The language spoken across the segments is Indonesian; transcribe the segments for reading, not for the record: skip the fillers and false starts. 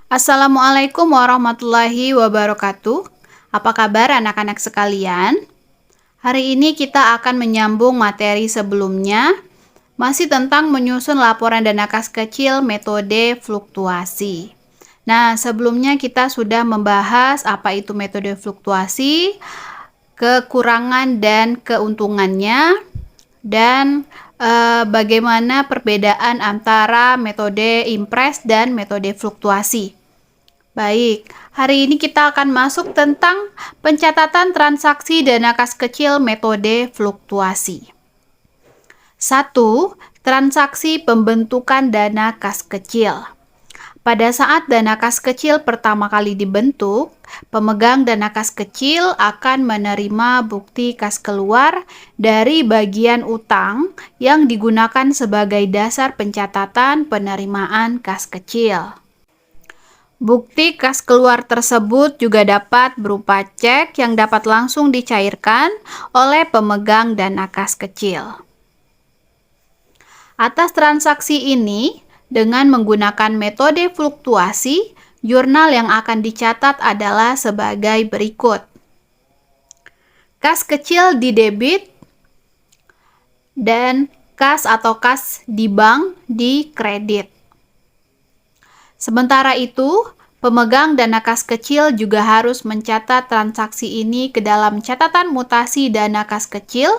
Assalamualaikum warahmatullahi wabarakatuh. Apa kabar anak-anak sekalian? Hari ini kita akan menyambung materi sebelumnya, masih tentang menyusun laporan dana kas kecil metode fluktuasi. Nah, sebelumnya kita sudah membahas apa itu metode fluktuasi, kekurangan dan keuntungannya, dan bagaimana perbedaan antara metode impres dan metode fluktuasi. Baik, hari ini kita akan masuk tentang pencatatan transaksi dana kas kecil metode fluktuasi. 1. Transaksi pembentukan dana kas kecil. Pada saat dana kas kecil pertama kali dibentuk, pemegang dana kas kecil akan menerima bukti kas keluar dari bagian utang yang digunakan sebagai dasar pencatatan penerimaan kas kecil. Bukti kas keluar tersebut juga dapat berupa cek yang dapat langsung dicairkan oleh pemegang dana kas kecil. Atas transaksi ini, dengan menggunakan metode fluktuasi, jurnal yang akan dicatat adalah sebagai berikut. Kas kecil di debit dan kas atau kas di bank di kredit. Sementara itu, pemegang dana kas kecil juga harus mencatat transaksi ini ke dalam catatan mutasi dana kas kecil.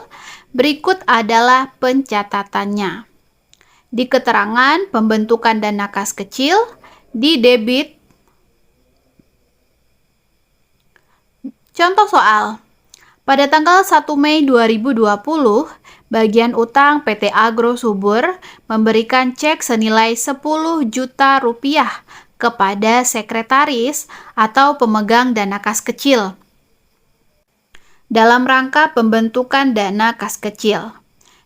Berikut adalah pencatatannya. Di keterangan pembentukan dana kas kecil, di debit. Contoh soal. Pada tanggal 1 Mei 2020, bagian utang PT Agro Subur memberikan cek senilai 10 juta rupiah kepada sekretaris atau pemegang dana kas kecil dalam rangka pembentukan dana kas kecil.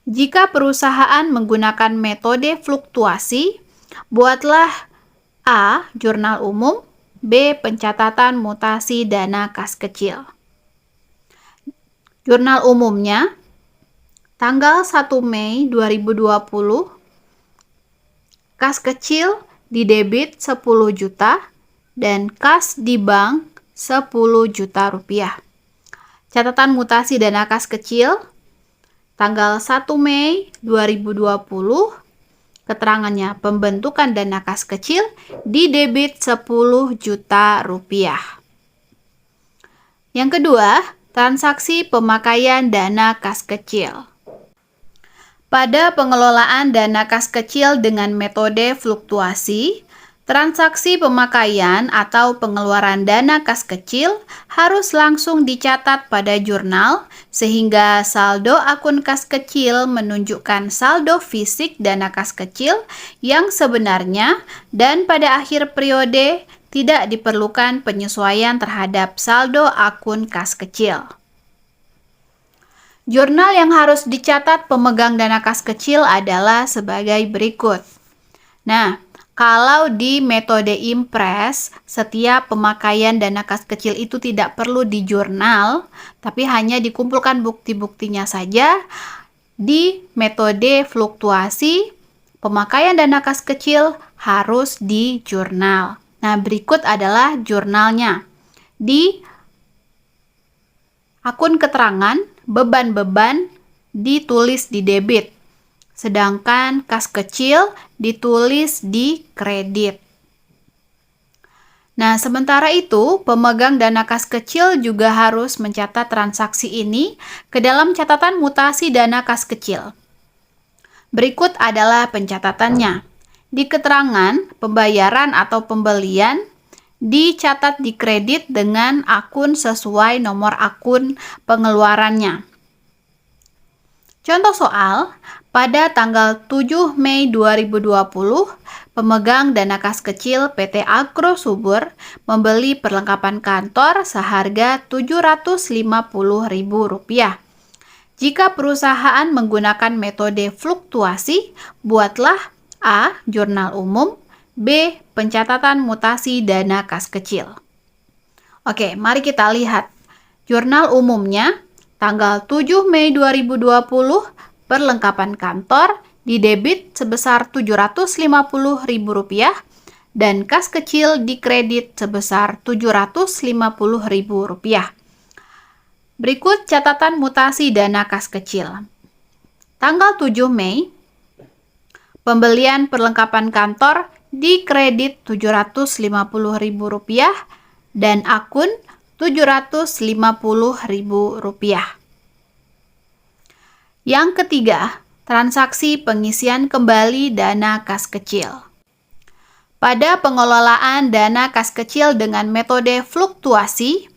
Jika perusahaan menggunakan metode fluktuasi, buatlah A. Jurnal umum, B. Pencatatan mutasi dana kas kecil. Jurnal umumnya tanggal 1 Mei 2020, kas kecil di debit 10 juta dan kas di bank 10 juta rupiah. Catatan mutasi dana kas kecil tanggal 1 Mei 2020, keterangannya pembentukan dana kas kecil di debit 10 juta rupiah. Yang kedua, transaksi pemakaian dana kas kecil. Pada pengelolaan dana kas kecil dengan metode fluktuasi, transaksi pemakaian atau pengeluaran dana kas kecil harus langsung dicatat pada jurnal sehingga saldo akun kas kecil menunjukkan saldo fisik dana kas kecil yang sebenarnya dan pada akhir periode tidak diperlukan penyesuaian terhadap saldo akun kas kecil. Jurnal yang harus dicatat pemegang dana kas kecil adalah sebagai berikut. Nah, kalau di metode impres, setiap pemakaian dana kas kecil itu tidak perlu di jurnal, tapi hanya dikumpulkan bukti-buktinya saja. Di metode fluktuasi, pemakaian dana kas kecil harus di jurnal. Nah, berikut adalah jurnalnya. Di akun keterangan, beban-beban ditulis di debit, sedangkan kas kecil ditulis di kredit. Nah, sementara itu, pemegang dana kas kecil juga harus mencatat transaksi ini ke dalam catatan mutasi dana kas kecil. Berikut adalah pencatatannya. Di keterangan pembayaran atau pembelian, dicatat di kredit dengan akun sesuai nomor akun pengeluarannya. Contoh soal, pada tanggal 7 Mei 2020, pemegang dana kas kecil PT Agro Subur membeli perlengkapan kantor seharga Rp750.000. Jika perusahaan menggunakan metode fluktuasi, buatlah A. Jurnal umum, B. Pencatatan mutasi dana kas kecil. Oke, mari kita lihat. Jurnal umumnya tanggal 7 Mei 2020, perlengkapan kantor di debit sebesar Rp750.000 dan kas kecil dikredit sebesar Rp750.000. Berikut catatan mutasi dana kas kecil. Tanggal 7 Mei, pembelian perlengkapan kantor dikredit Rp750.000 dan akun Rp750.000. Yang ketiga, transaksi pengisian kembali dana kas kecil. Pada pengelolaan dana kas kecil dengan metode fluktuasi,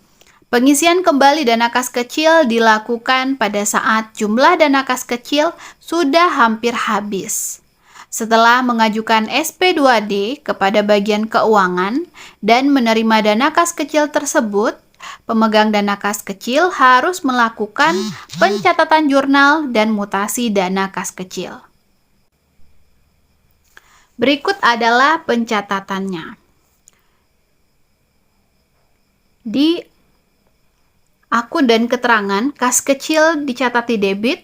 pengisian kembali dana kas kecil dilakukan pada saat jumlah dana kas kecil sudah hampir habis. Setelah mengajukan SP2D kepada bagian keuangan dan menerima dana kas kecil tersebut, pemegang dana kas kecil harus melakukan pencatatan jurnal dan mutasi dana kas kecil. Berikut adalah pencatatannya. Di akun dan keterangan, kas kecil dicatat di debit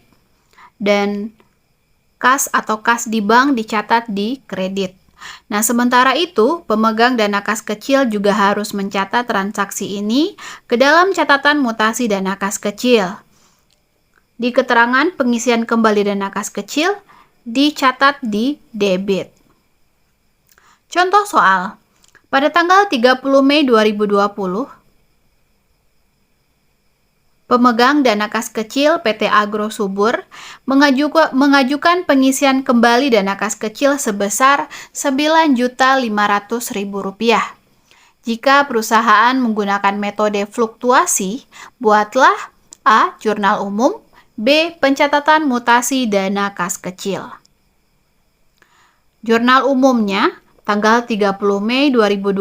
dan kas atau kas di bank dicatat di kredit. Nah, sementara itu, pemegang dana kas kecil juga harus mencatat transaksi ini ke dalam catatan mutasi dana kas kecil. Di keterangan pengisian kembali dana kas kecil dicatat di debit. Contoh soal, pada tanggal 30 Mei 2020, pemegang dana kas kecil PT Agro Subur mengajukan pengisian kembali dana kas kecil sebesar Rp9.500.000. Jika perusahaan menggunakan metode fluktuasi, buatlah A. Jurnal umum, B. Pencatatan mutasi dana kas kecil. Jurnal umumnya, tanggal 30 Mei 2020,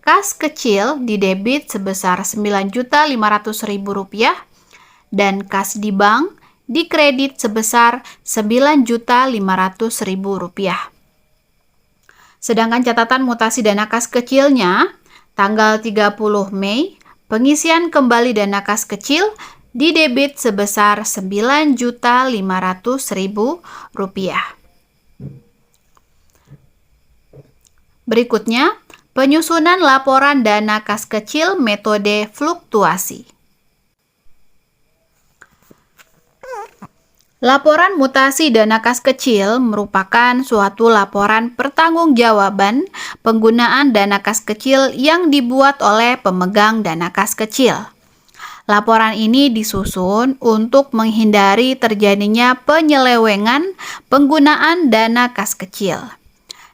kas kecil didebit sebesar Rp9.500.000 dan kas di bank dikredit sebesar Rp9.500.000. Sedangkan catatan mutasi dana kas kecilnya, tanggal 30 Mei, pengisian kembali dana kas kecil didebit sebesar Rp9.500.000. Berikutnya, penyusunan laporan dana kas kecil metode fluktuasi. Laporan mutasi dana kas kecil merupakan suatu laporan pertanggungjawaban penggunaan dana kas kecil yang dibuat oleh pemegang dana kas kecil. Laporan ini disusun untuk menghindari terjadinya penyelewengan penggunaan dana kas kecil.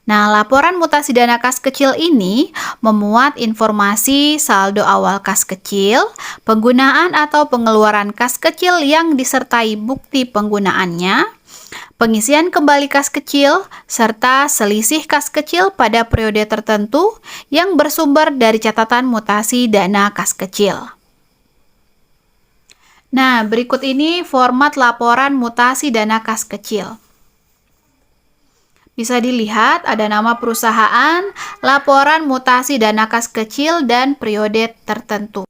Nah, laporan mutasi dana kas kecil ini memuat informasi saldo awal kas kecil, penggunaan atau pengeluaran kas kecil yang disertai bukti penggunaannya, pengisian kembali kas kecil, serta selisih kas kecil pada periode tertentu yang bersumber dari catatan mutasi dana kas kecil. Nah, berikut ini format laporan mutasi dana kas kecil. Bisa dilihat ada nama perusahaan, laporan mutasi dana kas kecil, dan periode tertentu.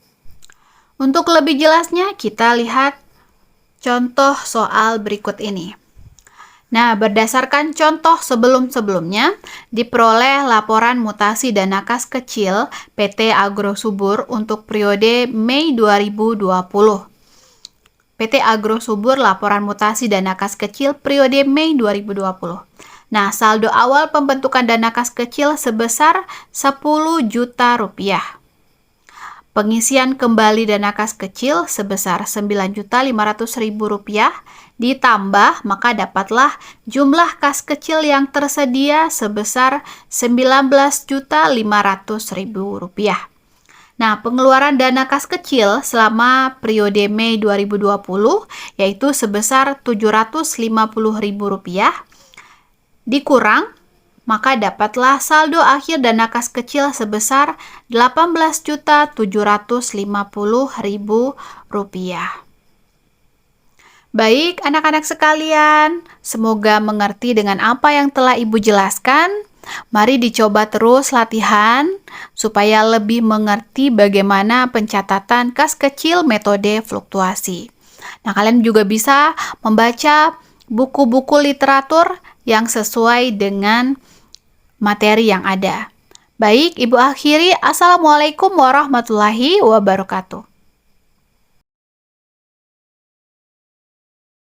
Untuk lebih jelasnya, kita lihat contoh soal berikut ini. Nah, berdasarkan contoh sebelum-sebelumnya, diperoleh laporan mutasi dana kas kecil PT Agro Subur untuk periode Mei 2020. PT Agro Subur laporan mutasi dana kas kecil periode Mei 2020. Nah, saldo awal pembentukan dana kas kecil sebesar Rp10 juta. Pengisian kembali dana kas kecil sebesar Rp9.500.000 ditambah, maka dapatlah jumlah kas kecil yang tersedia sebesar Rp19.500.000. Nah, pengeluaran dana kas kecil selama periode Mei 2020 yaitu sebesar Rp750.000 dikurang, maka dapatlah saldo akhir dana kas kecil sebesar Rp18.750.000. Baik, anak-anak sekalian, semoga mengerti dengan apa yang telah Ibu jelaskan. Mari dicoba terus latihan supaya lebih mengerti bagaimana pencatatan kas kecil metode fluktuasi. Nah, kalian juga bisa membaca buku-buku literatur yang sesuai dengan materi yang ada. Baik, Ibu akhiri. Assalamualaikum warahmatullahi wabarakatuh.